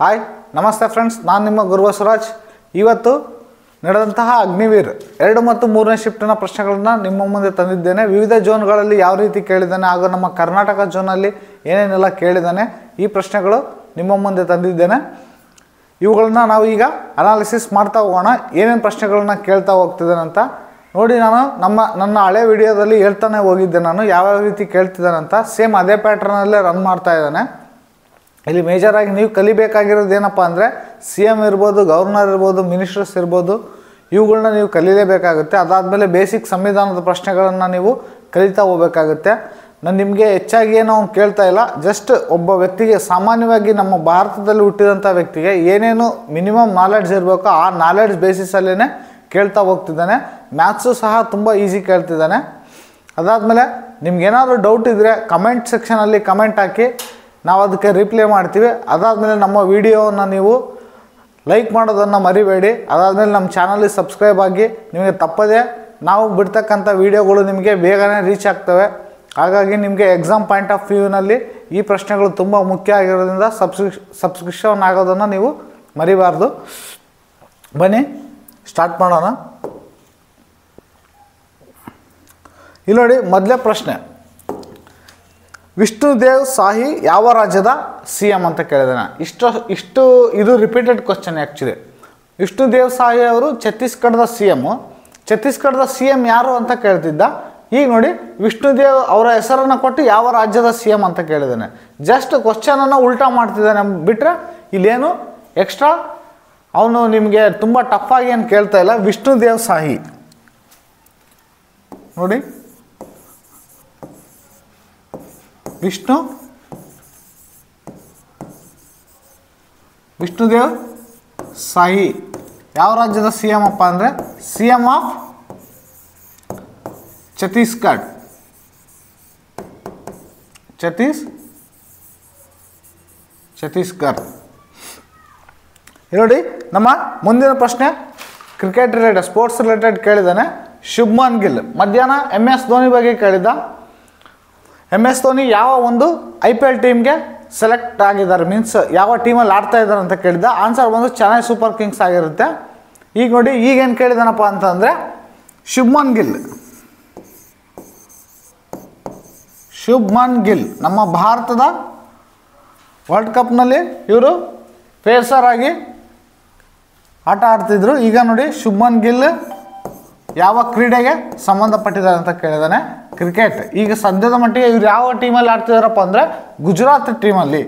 Hi ನಮಸ್ತೆ friends, ನಾನು ನಿಮ್ಮ ಗುರುಬಸವರಾಜ್. ಇವತ್ತು ನಡೆದಂತಹ ಅಗ್ನಿವೀರ್ 2 ಮತ್ತು 3ನೇ ಶಿಫ್ಟ್ನ ಪ್ರಶ್ನೆಗಳನ್ನು ನಿಮ್ಮ ಮುಂದೆ ತಂದಿದ್ದೇನೆ. ವಿವಿಧ ಝೋನ್ಗಳಲ್ಲಿ ಯಾವ ರೀತಿ ಕೇಳಿದ್ದಾನೆ ಹಾಗೂ ನಮ್ಮ ಕರ್ನಾಟಕ ಝೋನಲ್ಲಿ ಏನೇನೆಲ್ಲ ಕೇಳಿದ್ದಾನೆ ಈ ಪ್ರಶ್ನೆಗಳು ನಿಮ್ಮ ಮುಂದೆ ತಂದಿದ್ದೇನೆ. ಇವುಗಳನ್ನ ನಾವು ಈಗ ಅನಾಲಿಸಿಸ್ ಮಾಡ್ತಾ ಹೋಗೋಣ. ಏನೇನು ಪ್ರಶ್ನೆಗಳನ್ನ ಕೇಳ್ತಾ ಹೋಗ್ತಿದ್ದಾನೆ ಅಂತ ನೋಡಿ. ನಾನು ನನ್ನ ಹಳೆ ವಿಡಿಯೋದಲ್ಲಿ ಹೇಳ್ತಾನೆ ಹೋಗಿದ್ದೆ ನಾನು ಯಾವ್ಯಾವ ರೀತಿ ಕೇಳ್ತಿದ್ದಾನೆ ಅಂತ. ಸೇಮ್ ಅದೇ ಪ್ಯಾಟ್ರನಲ್ಲೇ ರನ್ ಮಾಡ್ತಾ ಇದ್ದಾನೆ. ಇಲ್ಲಿ ಮೇಜರಾಗಿ ನೀವು ಕಲಿಬೇಕಾಗಿರೋದು ಏನಪ್ಪ ಅಂದರೆ CM ಇರ್ಬೋದು, ಗವರ್ನರ್ ಇರ್ಬೋದು, ಮಿನಿಸ್ಟರ್ಸ್ ಇರ್ಬೋದು, ಇವುಗಳನ್ನ ನೀವು ಕಲೀಲೇಬೇಕಾಗುತ್ತೆ. ಅದಾದಮೇಲೆ ಬೇಸಿಕ್ ಸಂವಿಧಾನದ ಪ್ರಶ್ನೆಗಳನ್ನು ನೀವು ಕಲಿತಾ ಹೋಗಬೇಕಾಗುತ್ತೆ. ನಾನು ನಿಮಗೆ ಹೆಚ್ಚಾಗಿ ಏನೋ ಕೇಳ್ತಾ ಇಲ್ಲ, ಜಸ್ಟ್ ಒಬ್ಬ ವ್ಯಕ್ತಿಗೆ ಸಾಮಾನ್ಯವಾಗಿ ನಮ್ಮ ಭಾರತದಲ್ಲಿ ಹುಟ್ಟಿದಂಥ ವ್ಯಕ್ತಿಗೆ ಏನೇನು ಮಿನಿಮಮ್ ನಾಲೆಡ್ಜ್ ಇರಬೇಕೋ ಆ ನಾಲೆಡ್ಜ್ ಬೇಸಿಸಲ್ಲೇ ಕೇಳ್ತಾ ಹೋಗ್ತಿದ್ದಾನೆ. ಮ್ಯಾಥ್ಸು ಸಹ ತುಂಬ ಈಸಿ ಕೇಳ್ತಿದ್ದಾನೆ. ಅದಾದಮೇಲೆ ನಿಮ್ಗೇನಾದರೂ ಡೌಟ್ ಇದ್ದರೆ ಕಮೆಂಟ್ ಸೆಕ್ಷನಲ್ಲಿ ಕಮೆಂಟ್ ಹಾಕಿ, ನಾವು ಅದಕ್ಕೆ ರಿಪ್ಲೈ ಮಾಡ್ತೀವಿ. ಅದಾದಮೇಲೆ ನಮ್ಮ ವಿಡಿಯೋವನ್ನು ನೀವು ಲೈಕ್ ಮಾಡೋದನ್ನು ಮರಿಬೇಡಿ. ಅದಾದಮೇಲೆ ನಮ್ಮ ಚಾನಲಿಗೆ ಸಬ್ಸ್ಕ್ರೈಬ್ ಆಗಿ, ನಿಮಗೆ ತಪ್ಪದೆ ನಾವು ಬಿಡ್ತಕ್ಕಂಥ ವೀಡಿಯೋಗಳು ನಿಮಗೆ ಬೇಗನೆ ರೀಚ್ ಆಗ್ತವೆ. ಹಾಗಾಗಿ ನಿಮಗೆ ಎಕ್ಸಾಮ್ ಪಾಯಿಂಟ್ ಆಫ್ ವ್ಯೂನಲ್ಲಿ ಈ ಪ್ರಶ್ನೆಗಳು ತುಂಬ ಮುಖ್ಯ ಆಗಿರೋದ್ರಿಂದ ಸಬ್ಸ್ಕ್ರಿಪ್ಷನ್ ಆಗೋದನ್ನು ನೀವು ಮರಿಬಾರ್ದು. ಬನ್ನಿ ಸ್ಟಾರ್ಟ್ ಮಾಡೋಣ. ಇಲ್ಲಿ ನೋಡಿ, ಮೊದಲೇ ಪ್ರಶ್ನೆ, ವಿಷ್ಣುದೇವ್ ಸಾಹಿ ಯಾವ ರಾಜ್ಯದ CM ಅಂತ ಕೇಳಿದಾನೆ. ಇದು repeated question actually. Vishnudev Sahi ಅವರು ಛತ್ತೀಸ್ಗಢದ CM. ಛತ್ತೀಸ್ಗಢದ CM ಯಾರು ಅಂತ ಕೇಳ್ತಿದ್ದ. ಈಗ ನೋಡಿ, ವಿಷ್ಣುದೇವ್ ಅವರ ಹೆಸರನ್ನು ಕೊಟ್ಟು ಯಾವ ರಾಜ್ಯದ CM ಅಂತ ಕೇಳಿದ್ದಾನೆ. ಜಸ್ಟ್ ಕ್ವಶನನ್ನು ಉಲ್ಟಾ ಮಾಡ್ತಿದ್ದಾನೆ ಬಿಟ್ಟರೆ ಇಲ್ಲೇನು ಎಕ್ಸ್ಟ್ರಾ ಅವನು ನಿಮಗೆ ತುಂಬ ಟಫ್ ಆಗಿ ಏನು ಕೇಳ್ತಾ ಇಲ್ಲ. ವಿಷ್ಣುದೇವ್ ಸಾಹಿ ನೋಡಿ, ವಿಷ್ಣುದೇವ್ ಸಾಹಿ ಯಾವ ರಾಜ್ಯದ CM ಅಪ್ಪ ಅಂದರೆ CM ಆಫ್ ಛತ್ತೀಸ್ಗಢ. ಛತ್ತೀಸ್ಗಢ. ನೋಡಿ, ನಮ್ಮ ಮುಂದಿನ ಪ್ರಶ್ನೆ ಕ್ರಿಕೆಟ್ ರಿಲೇಟೆಡ್, ಸ್ಪೋರ್ಟ್ಸ್ ರಿಲೇಟೆಡ್ ಕೇಳಿದ್ದಾನೆ. ಶುಭ್ಮನ್ ಗಿಲ್ ಮಧ್ಯಾಹ್ನ MS ಧೋನಿ ಬಗ್ಗೆ ಕೇಳಿದ್ದ. MS ಧೋನಿ ಯಾವ ಒಂದು IPL ಟೀಮ್ಗೆ ಸೆಲೆಕ್ಟ್ ಆಗಿದ್ದಾರೆ, ಮೀನ್ಸ್ ಯಾವ ಟೀಮಲ್ಲಿ ಆಡ್ತಾ ಇದ್ದಾರೆ ಅಂತ ಕೇಳಿದ್ದ. ಆನ್ಸರ್ ಬಂದು ಚೆನ್ನೈ ಸೂಪರ್ ಕಿಂಗ್ಸ್ ಆಗಿರುತ್ತೆ. ಈಗ ನೋಡಿ, ಈಗೇನು ಕೇಳಿದಾನಪ್ಪ ಅಂತಂದರೆ ಶುಭ್ಮನ್ ಗಿಲ್ ನಮ್ಮ ಭಾರತದ ವರ್ಲ್ಡ್ ಕಪ್ನಲ್ಲಿ ಇವರು ಪೇಸರ್ ಆಗಿ ಆಟ ಆಡ್ತಿದ್ರು. ಈಗ ನೋಡಿ, ಶುಭ್ಮನ್ ಗಿಲ್ ಯಾವ ಕ್ರೀಡೆಗೆ ಸಂಬಂಧಪಟ್ಟಿದ್ದಾರೆ ಅಂತ ಕೇಳಿದಾನೆ. ಕ್ರಿಕೆಟ್. ಈಗ ಸದ್ಯದ ಮಟ್ಟಿಗೆ ಇವ್ರು ಯಾವ ಟೀಮಲ್ಲಿ ಆಡ್ತಿದಾರಪ್ಪ ಅಂದರೆ ಗುಜರಾತ್ ಟೀಮಲ್ಲಿ.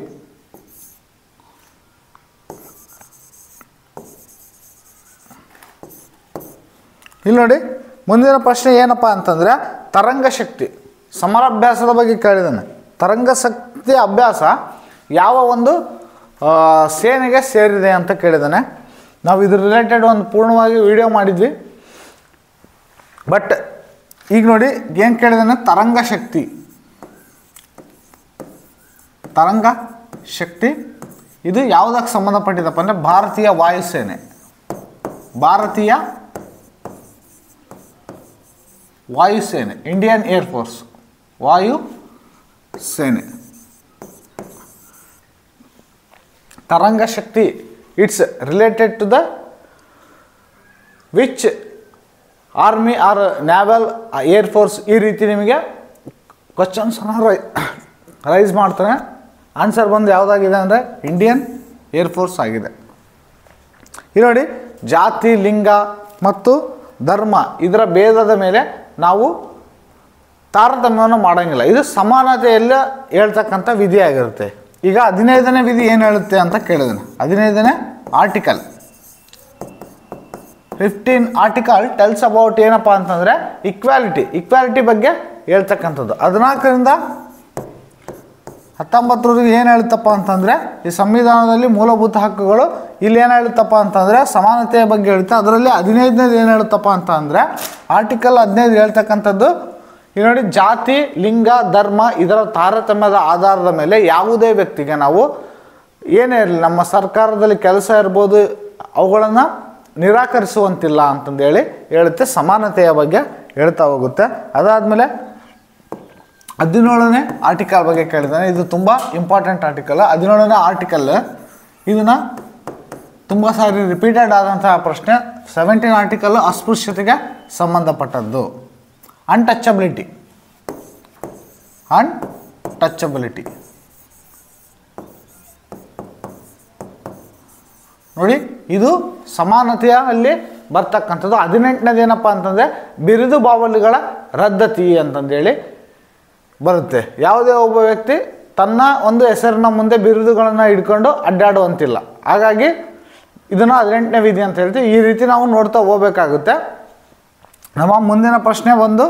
ಇಲ್ಲಿ ನೋಡಿ, ಮುಂದಿನ ಪ್ರಶ್ನೆ ಏನಪ್ಪ ಅಂತಂದರೆ ತರಂಗ ಶಕ್ತಿ ಸಮರಾಭ್ಯಾಸದ ಬಗ್ಗೆ ಕೇಳಿದ್ದಾನೆ. ತರಂಗ ಶಕ್ತಿ ಅಭ್ಯಾಸ ಯಾವ ಒಂದು ಸೇನೆಗೆ ಸೇರಿದೆ ಅಂತ ಕೇಳಿದ್ದಾನೆ. ನಾವು ಇದ್ರ ರಿಲೇಟೆಡ್ ಒಂದು ಪೂರ್ಣವಾಗಿ ವಿಡಿಯೋ ಮಾಡಿದ್ವಿ. ಬಟ್ ಈಗ ನೋಡಿ ಏನು ಕೇಳಿದಾನೆ, ತರಂಗ ಶಕ್ತಿ ಇದು ಯಾವುದಕ್ಕೆ ಸಂಬಂಧಪಟ್ಟಿದಪ್ಪ ಅಂದರೆ ಭಾರತೀಯ ವಾಯುಸೇನೆ, ಇಂಡಿಯನ್ ಏರ್ಫೋರ್ಸ್ ವಾಯುಸೇನೆ. Tarang Shakti it's related to the which army or naval air force. ಈ ರೀತಿ ನಿಮಗೆ ಕ್ವಶನ್ಸನ್ನು ರೈಸ್ ಮಾಡ್ತಾನೆ. ಆನ್ಸರ್ ಬಂದು ಯಾವುದಾಗಿದೆ ಅಂದರೆ ಇಂಡಿಯನ್ ಏರ್ಫೋರ್ಸ್ ಆಗಿದೆ. ಇಲ್ಲಿ ನೋಡಿ, ಜಾತಿ, ಲಿಂಗ ಮತ್ತು ಧರ್ಮ ಇದರ ಭೇದದ ಮೇಲೆ ನಾವು ತಾರತಮ್ಯವನ್ನು ಮಾಡೋಂಗಿಲ್ಲ. ಇದು ಸಮಾನತೆಯಲ್ಲ ಹೇಳ್ತಕ್ಕಂಥ ವಿಧಿ ಆಗಿರುತ್ತೆ. ಈಗ 15ನೇ ವಿಧಿ ಏನು ಹೇಳುತ್ತೆ ಅಂತ ಕೇಳಿದಾನೆ. 15ನೇ ಆರ್ಟಿಕಲ್ 15 ಆರ್ಟಿಕಲ್ ಟೆಲ್ಸ್ ಅಬೌಟ್ ಏನಪ್ಪ ಅಂತಂದರೆ ಇಕ್ವಾಲಿಟಿ ಬಗ್ಗೆ ಹೇಳ್ತಕ್ಕಂಥದ್ದು. 14ರಿಂದ 19 ಏನು ಹೇಳುತ್ತಪ್ಪ ಅಂತಂದರೆ ಈ ಸಂವಿಧಾನದಲ್ಲಿ ಮೂಲಭೂತ ಹಕ್ಕುಗಳು. ಇಲ್ಲಿ ಏನು ಹೇಳುತ್ತಪ್ಪ ಅಂತಂದರೆ ಸಮಾನತೆಯ ಬಗ್ಗೆ ಹೇಳುತ್ತೆ. ಅದರಲ್ಲಿ 15ನೇದು ಏನು ಹೇಳುತ್ತಪ್ಪ ಅಂತಂದರೆ ಆರ್ಟಿಕಲ್ 15 ಹೇಳ್ತಕ್ಕಂಥದ್ದು. ಈಗ ನೋಡಿ, ಜಾತಿ, ಲಿಂಗ, ಧರ್ಮ ಇದರ ತಾರತಮ್ಯದ ಆಧಾರದ ಮೇಲೆ ಯಾವುದೇ ವ್ಯಕ್ತಿಗೆ ನಾವು ಏನೇ ಇರಲಿ, ನಮ್ಮ ಸರ್ಕಾರದಲ್ಲಿ ಕೆಲಸ ಇರ್ಬೋದು, ಅವುಗಳನ್ನು ನಿರಾಕರಿಸುವಂತಿಲ್ಲ ಅಂತಂದೇಳಿ ಹೇಳುತ್ತೆ. ಸಮಾನತೆಯ ಬಗ್ಗೆ ಹೇಳ್ತಾ ಹೋಗುತ್ತೆ. ಅದಾದಮೇಲೆ 17ನೇ ಆರ್ಟಿಕಲ್ ಬಗ್ಗೆ ಕೇಳಿದ್ದಾನೆ. ಇದು ತುಂಬ ಇಂಪಾರ್ಟೆಂಟ್ ಆರ್ಟಿಕಲ್. 17ನೇ ಆರ್ಟಿಕಲ್ ಇದನ್ನು ತುಂಬ ಸಾರಿ ರಿಪೀಟೆಡ್ ಆದಂತಹ ಪ್ರಶ್ನೆ. 17 ಆರ್ಟಿಕಲ್ ಅಸ್ಪೃಶ್ಯತೆಗೆ ಸಂಬಂಧಪಟ್ಟದ್ದು. ಅನ್ಟಚಬಿಲಿಟಿ ನೋಡಿ, ಇದು ಸಮಾನತೆಯಲ್ಲಿ ಬರ್ತಕ್ಕಂಥದ್ದು. 18ನೇದು ಏನಪ್ಪ ಅಂತಂದರೆ ಬಿರುದು ಬಾವಲಿಗಳ ರದ್ದತಿ ಅಂತಂದೇಳಿ ಬರುತ್ತೆ. ಯಾವುದೇ ಒಬ್ಬ ವ್ಯಕ್ತಿ ತನ್ನ ಒಂದು ಹೆಸರಿನ ಮುಂದೆ ಬಿರುದುಗಳನ್ನು ಹಿಡ್ಕೊಂಡು ಅಡ್ಡಾಡುವಂತಿಲ್ಲ. ಹಾಗಾಗಿ ಇದನ್ನು 18ನೇ ವಿಧಿ ಅಂತ ಹೇಳ್ತೀವಿ. ಈ ರೀತಿ ನಾವು ನೋಡ್ತಾ ಹೋಗ್ಬೇಕಾಗುತ್ತೆ. ನಮ್ಮ ಮುಂದಿನ ಪ್ರಶ್ನೆ ಒಂದು,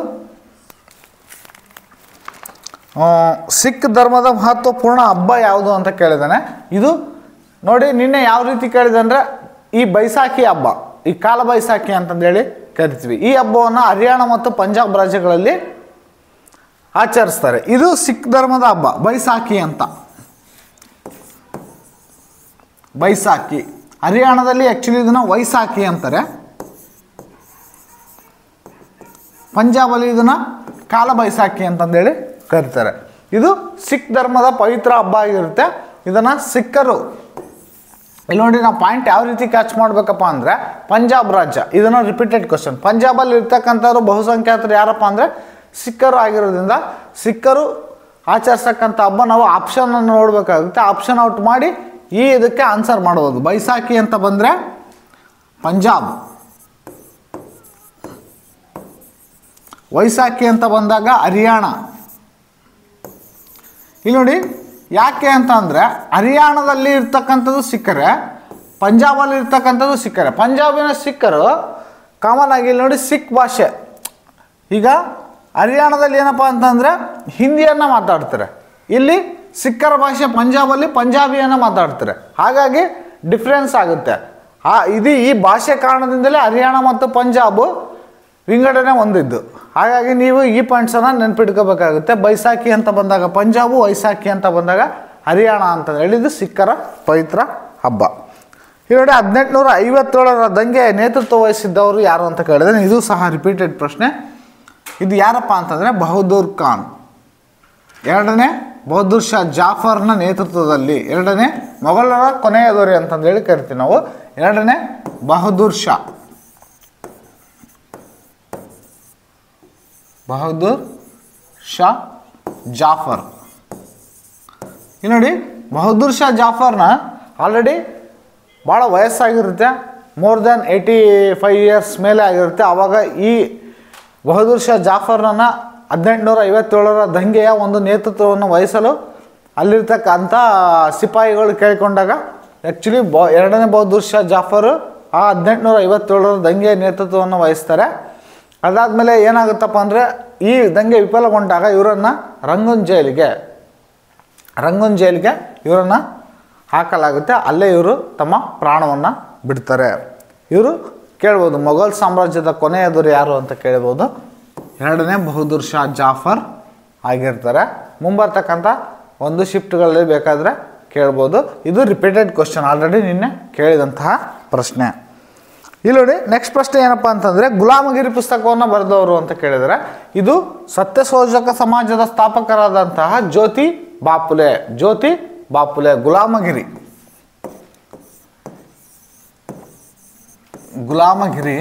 ಸಿಖ್ ಧರ್ಮದ ಮಹತ್ವಪೂರ್ಣ ಹಬ್ಬ ಯಾವುದು ಅಂತ ಕೇಳಿದ್ದಾನೆ. ಇದು ನೋಡಿ, ನಿನ್ನೆ ಯಾವ ರೀತಿ ಕೇಳಿದೆ ಅಂದರೆ ಈ ಬೈಸಾಖಿ ಹಬ್ಬ, ಈ ಕಾಲ ಬೈಸಾಖಿ ಅಂತಂದೇಳಿ ಕರಿತೀವಿ. ಈ ಹಬ್ಬವನ್ನು ಹರಿಯಾಣ ಮತ್ತು ಪಂಜಾಬ್ ರಾಜ್ಯಗಳಲ್ಲಿ ಆಚರಿಸ್ತಾರೆ. ಇದು ಸಿಖ್ ಧರ್ಮದ ಹಬ್ಬ, ಬೈಸಾಖಿ ಅಂತ. ಬೈಸಾಖಿ ಹರಿಯಾಣದಲ್ಲಿ ಆ್ಯಕ್ಚುಲಿ ಇದನ್ನು ವೈಸಾಖಿ ಅಂತಾರೆ. ಪಂಜಾಬಲ್ಲಿ ಇದನ್ನು ಕಾಲ ಬೈಸಾಖಿ ಅಂತಂದೇಳಿ ಕರೀತಾರೆ. ಇದು ಸಿಖ್ ಧರ್ಮದ ಪವಿತ್ರ ಹಬ್ಬ ಆಗಿರುತ್ತೆ. ಇದನ್ನು ಸಿಖ್ಖರು, ಇಲ್ಲಿ ನೋಡಿ ನಾವು ಪಾಯಿಂಟ್ ಯಾವ ರೀತಿ ಕ್ಯಾಚ್ ಮಾಡಬೇಕಪ್ಪ ಅಂದರೆ, ಪಂಜಾಬ್ ರಾಜ್ಯ, ಇದನ್ನು ರಿಪೀಟೆಡ್ ಕ್ವಶನ್. ಪಂಜಾಬಲ್ಲಿ ಇರ್ತಕ್ಕಂಥವ್ರು ಬಹುಸಂಖ್ಯಾತರು ಯಾರಪ್ಪ ಅಂದರೆ ಸಿಖ್ಖರು ಆಗಿರೋದ್ರಿಂದ ಸಿಖ್ಖರು ಆಚರಿಸ್ತಕ್ಕಂಥ ಹಬ್ಬ ನಾವು ಆಪ್ಷನನ್ನು ನೋಡಬೇಕಾಗುತ್ತೆ. ಆಪ್ಷನ್ ಔಟ್ ಮಾಡಿ ಇದಕ್ಕೆ ಆನ್ಸರ್ ಮಾಡ್ಬೋದು. ಬೈಸಾಖಿ ಅಂತ ಬಂದರೆ ಪಂಜಾಬ್, ವೈಸಾಖಿ ಅಂತ ಬಂದಾಗ ಹರಿಯಾಣ. ಇಲ್ಲಿ ನೋಡಿ ಯಾಕೆ ಅಂತ ಅಂದರೆ ಹರಿಯಾಣದಲ್ಲಿ ಇರ್ತಕ್ಕಂಥದ್ದು ಸಿಖ್ಖರೇ, ಪಂಜಾಬಲ್ಲಿ ಇರ್ತಕ್ಕಂಥದ್ದು ಸಿಖ್ಖರೇ. ಪಂಜಾಬಿನ ಸಿಖ್ಖರು ಕಾಮನ್ ಆಗಿ ಇಲ್ಲಿ ನೋಡಿ ಸಿಖ್ ಭಾಷೆ. ಈಗ ಹರಿಯಾಣದಲ್ಲಿ ಏನಪ್ಪ ಅಂತಂದರೆ ಹಿಂದಿಯನ್ನು ಮಾತಾಡ್ತಾರೆ, ಇಲ್ಲಿ ಸಿಖ್ಖರ ಭಾಷೆ ಪಂಜಾಬಲ್ಲಿ ಪಂಜಾಬಿಯನ್ನು ಮಾತಾಡ್ತಾರೆ. ಹಾಗಾಗಿ ಡಿಫ್ರೆನ್ಸ್ ಆಗುತ್ತೆ. ಈ ಭಾಷೆ ಕಾರಣದಿಂದಲೇ ಹರಿಯಾಣ ಮತ್ತು ಪಂಜಾಬು ವಿಂಗಡಣೆ ಹೊಂದಿದ್ದು. ಹಾಗಾಗಿ ನೀವು ಈ ಪಾಯಿಂಟ್ಸನ್ನು ನೆನ್ಪಿಟ್ಕೋಬೇಕಾಗುತ್ತೆ. ಬೈಸಾಖಿ ಅಂತ ಬಂದಾಗ ಪಂಜಾಬು, ವೈಸಾಖಿ ಅಂತ ಬಂದಾಗ ಹರಿಯಾಣ ಅಂತ ಹೇಳಿದ್ದು ಸಿಖ್ಖರ ಪವಿತ್ರ ಹಬ್ಬ. ಈ ನೋಡಿ 1857ರ ದಂಗೆ ನೇತೃತ್ವ ವಹಿಸಿದ್ದವರು ಯಾರು ಅಂತ ಕೇಳಿದ್ರೆ ಇದು ಸಹ ರಿಪೀಟೆಡ್ ಪ್ರಶ್ನೆ. ಇದು ಯಾರಪ್ಪ ಅಂತಂದರೆ ಬಹದ್ದೂರ್ ಖಾನ್. ಎರಡನೇ ಬಹದ್ದೂರ್ ಶಾ ಜಾಫರ್ನ ನೇತೃತ್ವದಲ್ಲಿ, ಎರಡನೇ ಮೊಘಲರ ಕೊನೆಯ ದೊರೆ ಅಂತಂದೇಳಿ ಕರಿತೀವಿ ನಾವು. ಎರಡನೇ ಬಹದ್ದೂರ್ ಶಾ ಜಾಫರ್. ಇಲ್ಲಿ ನೋಡಿ ಬಹದ್ದೂರ್ ಶಾ ಜಾಫರ್ನ ಆಲ್ರೆಡಿ ಭಾಳ ವಯಸ್ಸಾಗಿರುತ್ತೆ, ಮೋರ್ ದ್ಯಾನ್ 85 ಇಯರ್ಸ್ ಮೇಲೆ ಆಗಿರುತ್ತೆ. ಆವಾಗ ಈ ಬಹದ್ದೂರ್ ಶಾ ಜಾಫರ್ನ 1857ರ ದಂಗೆಯ ಒಂದು ನೇತೃತ್ವವನ್ನು ವಹಿಸಲು ಅಲ್ಲಿರ್ತಕ್ಕಂಥ ಸಿಪಾಯಿಗಳು ಕೇಳಿಕೊಂಡಾಗ ಆ್ಯಕ್ಚುಲಿ ಎರಡನೇ ಬಹದ್ದೂರ್ ಶಾ ಜಾಫರು ಆ 1857ರ ದಂಗೆಯ ನೇತೃತ್ವವನ್ನು ವಹಿಸ್ತಾರೆ. ಅದಾದಮೇಲೆ ಏನಾಗುತ್ತಪ್ಪ ಅಂದರೆ ಈ ದಂಗೆ ವಿಫಲಗೊಂಡಾಗ ಇವರನ್ನು ರಂಗೂನ್ ಜೈಲಿಗೆ ಇವರನ್ನು ಹಾಕಲಾಗುತ್ತೆ. ಅಲ್ಲೇ ಇವರು ತಮ್ಮ ಪ್ರಾಣವನ್ನು ಬಿಡ್ತಾರೆ. ಇವರು ಕೇಳ್ಬೋದು ಮೊಘಲ್ ಸಾಮ್ರಾಜ್ಯದ ಕೊನೆಯ ದೊರೆ ಯಾರು ಅಂತ ಕೇಳ್ಬೋದು. ಎರಡನೇ ಬಹದ್ದೂರ್ ಶಾ ಜಾಫರ್ ಆಗಿರ್ತಾರೆ. ಮುಂಬರ್ತಕ್ಕಂಥ ಒಂದು ಶಿಫ್ಟ್ಗಳಲ್ಲಿ ಬೇಕಾದರೆ ಕೇಳ್ಬೋದು. ಇದು ರಿಪೀಟೆಡ್ ಕ್ವಶನ್, ಆಲ್ರೆಡಿ ನಿನ್ನೆ ಕೇಳಿದಂತಹ ಪ್ರಶ್ನೆ. ಇಲ್ಲಿ ನೋಡಿ ನೆಕ್ಸ್ಟ್ ಪ್ರಶ್ನೆ ಏನಪ್ಪ ಅಂತಂದರೆ ಗುಲಾಮಗಿರಿ ಪುಸ್ತಕವನ್ನು ಬರೆದವರು ಅಂತ ಕೇಳಿದರೆ ಇದು ಸತ್ಯಶೋಧಕ ಸಮಾಜದ ಸ್ಥಾಪಕರಾದಂತಹ ಜ್ಯೋತಿ ಬಾಪುಲೆ. ಗುಲಾಮಗಿರಿ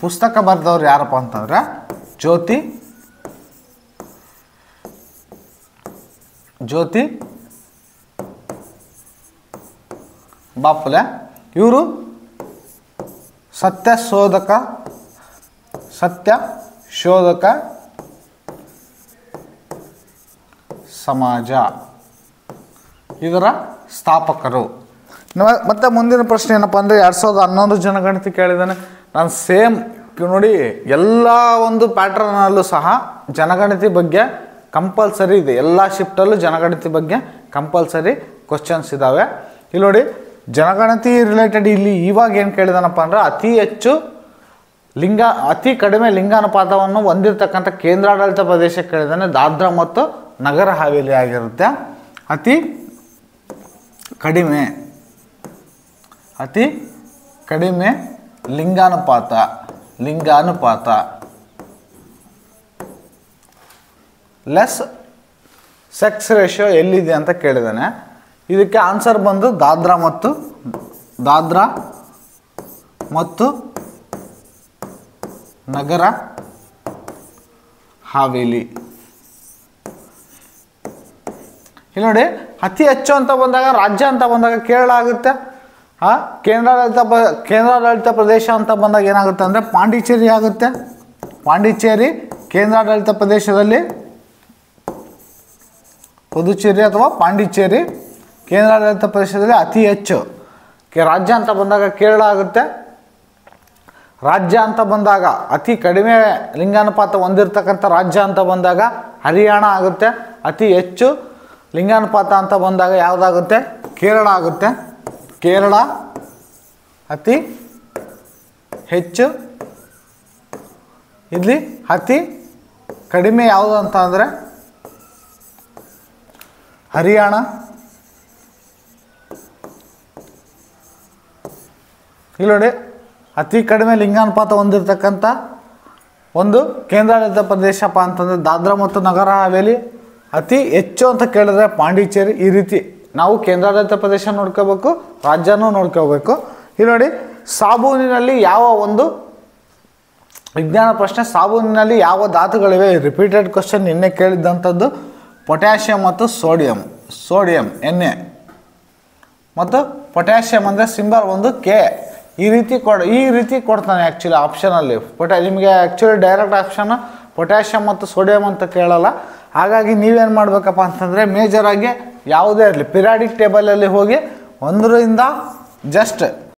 ಪುಸ್ತಕ ಬರೆದವ್ರು ಯಾರಪ್ಪ ಅಂತಂದರೆ ಜ್ಯೋತಿ ಬಾಪುಲೆ. ಇವರು ಸತ್ಯಶೋಧಕ ಸಮಾಜ ಇದರ ಸ್ಥಾಪಕರು. ಮತ್ತೆ ಮುಂದಿನ ಪ್ರಶ್ನೆ ಏನಪ್ಪ ಅಂದರೆ 2011 ಜನಗಣತಿ ಕೇಳಿದ್ದಾನೆ. ನಾನು ಸೇಮ್ ನೋಡಿ ಎಲ್ಲ ಒಂದು ಪ್ಯಾಟ್ರನ್ನಲ್ಲೂ ಸಹ ಜನಗಣತಿ ಬಗ್ಗೆ ಕಂಪಲ್ಸರಿ ಇದೆ. ಎಲ್ಲ ಶಿಫ್ಟಲ್ಲೂ ಜನಗಣತಿ ಬಗ್ಗೆ ಕಂಪಲ್ಸರಿ ಕ್ವಶನ್ಸ್ ಇದ್ದಾವೆ. ಇಲ್ಲಿ ನೋಡಿ ಜನಗಣತಿ ರಿಲೇಟೆಡ್ ಇಲ್ಲಿ ಇವಾಗ ಏನು ಕೇಳಿದಾನಪ್ಪ ಅಂದರೆ ಅತಿ ಕಡಿಮೆ ಲಿಂಗಾನುಪಾತವನ್ನು ಹೊಂದಿರತಕ್ಕಂಥ ಕೇಂದ್ರಾಡಳಿತ ಪ್ರದೇಶ ಕೇಳಿದಾನೆ. ದಾದ್ರಾ ಮತ್ತು ನಗರ ಹವೇಲಿ ಆಗಿರುತ್ತೆ. ಅತಿ ಕಡಿಮೆ ಲಿಂಗಾನುಪಾತ ಲೆಸ್ ಸೆಕ್ಸ್ ರೇಷಿಯೋ ಎಲ್ಲಿದೆ ಅಂತ ಕೇಳಿದಾನೆ. ಇದಕ್ಕೆ ಆನ್ಸರ್ ಬಂದು ದಾದ್ರಾ ಮತ್ತು ದಾದ್ರಾ ಮತ್ತು ನಗರ ಹಾವೇಲಿ. ಇಲ್ಲಿ ನೋಡಿ, ಅತಿ ಹೆಚ್ಚು ಅಂತ ಬಂದಾಗ ರಾಜ್ಯ ಅಂತ ಬಂದಾಗ ಕೇರಳ ಆಗುತ್ತೆ. ಕೇಂದ್ರಾಡಳಿತ ಪ್ರದೇಶ ಅಂತ ಬಂದಾಗ ಏನಾಗುತ್ತೆ ಅಂದರೆ ಪಾಂಡಿಚೇರಿ ಆಗುತ್ತೆ. ಪಾಂಡಿಚೇರಿ ಕೇಂದ್ರಾಡಳಿತ ಪ್ರದೇಶದಲ್ಲಿ ಪುದುಚೇರಿ ಅಥವಾ ಪಾಂಡಿಚೇರಿ ಕೇಂದ್ರಾಡಳಿತ ಪ್ರದೇಶದಲ್ಲಿ ಅತಿ ಹೆಚ್ಚು. ರಾಜ್ಯ ಅಂತ ಬಂದಾಗ ಕೇರಳ ಆಗುತ್ತೆ. ರಾಜ್ಯ ಅಂತ ಬಂದಾಗ ಅತಿ ಕಡಿಮೆ ಲಿಂಗಾನುಪಾತ ಹೊಂದಿರತಕ್ಕಂಥ ರಾಜ್ಯ ಅಂತ ಬಂದಾಗ ಹರಿಯಾಣ ಆಗುತ್ತೆ. ಅತಿ ಹೆಚ್ಚು ಲಿಂಗಾನುಪಾತ ಅಂತ ಬಂದಾಗ ಯಾವುದಾಗುತ್ತೆ? ಕೇರಳ ಆಗುತ್ತೆ. ಕೇರಳ ಅತಿ ಹೆಚ್ಚು. ಇಲ್ಲಿ ಅತಿ ಕಡಿಮೆ ಯಾವುದು ಅಂತ ಅಂದರೆ ಹರಿಯಾಣ. ಇಲ್ಲಿ ನೋಡಿ, ಅತಿ ಕಡಿಮೆ ಲಿಂಗಾನುಪಾತ ಹೊಂದಿರತಕ್ಕಂಥ ಒಂದು ಕೇಂದ್ರಾಡಳಿತ ಪ್ರದೇಶಪ್ಪ ಅಂತಂದರೆ ದಾದ್ರಾ ಮತ್ತು ನಗರ ಹಾವೇಲಿ. ಅತಿ ಹೆಚ್ಚು ಅಂತ ಕೇಳಿದ್ರೆ ಪಾಂಡಿಚೇರಿ. ಈ ರೀತಿ ನಾವು ಕೇಂದ್ರಾಡಳಿತ ಪ್ರದೇಶ ನೋಡ್ಕೋಬೇಕು, ರಾಜ್ಯನೂ ನೋಡ್ಕೋಬೇಕು. ಇಲ್ಲಿ ನೋಡಿ, ಸಾಬೂನಿನಲ್ಲಿ ಯಾವ ಒಂದು ವಿಜ್ಞಾನ ಪ್ರಶ್ನೆ, ಸಾಬೂನಿನಲ್ಲಿ ಯಾವ ಧಾತುಗಳಿವೆ? ರಿಪೀಟೆಡ್ ಕ್ವಶನ್ ನಿನ್ನೆ ಕೇಳಿದ್ದಂಥದ್ದು. ಪೊಟ್ಯಾಷಿಯಂ ಮತ್ತು ಸೋಡಿಯಂ ಎಣ್ಣೆ ಮತ್ತು ಪೊಟ್ಯಾಷಿಯಂ ಅಂದರೆ ಸಿಂಬಲ್ ಒಂದು ಕೆ. ಈ ರೀತಿ ಕೊಡ್ತಾನೆ ಆ್ಯಕ್ಚುಲಿ ಆಪ್ಷನಲ್ಲಿ. ನಿಮಗೆ ಆ್ಯಕ್ಚುಲಿ ಡೈರೆಕ್ಟ್ ಆಪ್ಷನ್ ಪೊಟ್ಯಾಷಿಯಂ ಮತ್ತು ಸೋಡಿಯಂ ಅಂತ ಕೇಳಲ್ಲ. ಹಾಗಾಗಿ ನೀವೇನು ಮಾಡಬೇಕಪ್ಪ ಅಂತಂದರೆ ಮೇಜರಾಗಿ ಯಾವುದೇ ಇರಲಿ ಪಿರಿಯಾಡಿಕ್ ಟೇಬಲಲ್ಲಿ ಹೋಗಿ 1ರಿಂದ ಜಸ್ಟ್